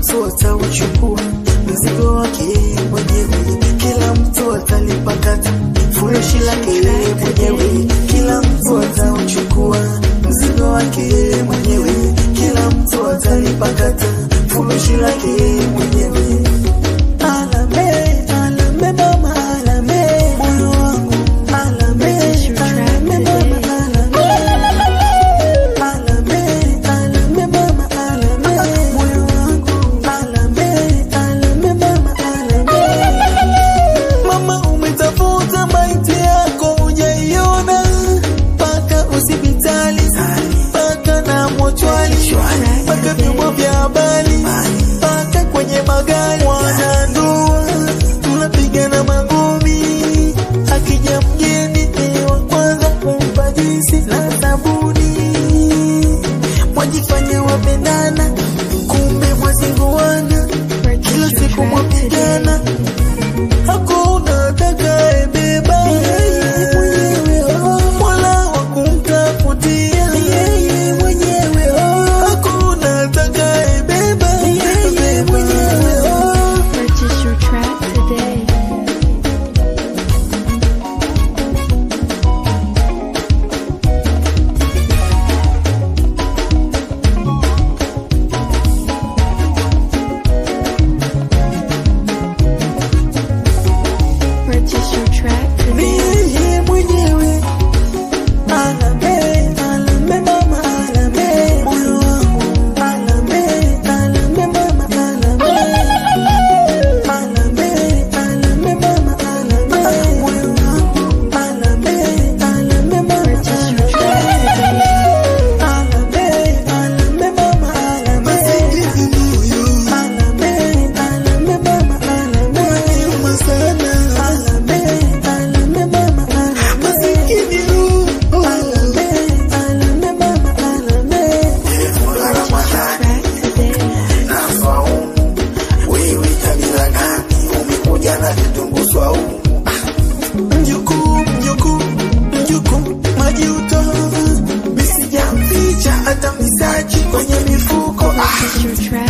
mtu atauchukua mzigo wake mwenyewe, kila mtu atalipakata furushi lake mwenyewe, kila mtu atauchukua mzigo wake mwenyewe, kila mtu atalipakata furushi lake mwenyewe. Alame, alame mama, alame moyo wangu, alame, alame mama, alame, alame, alame mama, alame moyo wangu, alame, alame mama, alame. Mama umetafuta maiti yako hujaiona, paka hospitali, paka na mochwali, paka vyombo vya habari, paka kwenye magari. Wanandoa tunapigana magumi, akija mgeni wa kwanza kumpa jinsi na sabuni. Mwajifanya wapendana, kumbe mwazinguana, kila siku mwapigana. Hakuna atakayebeba yeye mwenyewe, wala wakumtafutia yeye mwenyewe. Hakuna atakayebeba yeye mwenyewe. Purchase your track today. Purchase your track today. Yeye mwenyewe. Alame, alame mama, alame moyo wangu, alame, alame mama, alame, alame, alame mama, alame moyo wangu, alame, alame mama, Purchase your track today. alame, alame mama, alame, alame, alame mama, alame sana, alame, alame mama, alame masikini alame, alame mama, alame. Track today. Wewe tabia gani umekuja na kitunguu swaumu? Mjukuu, maji utoa, misijamficha hata misaji kwenye mifuko. Purchase your track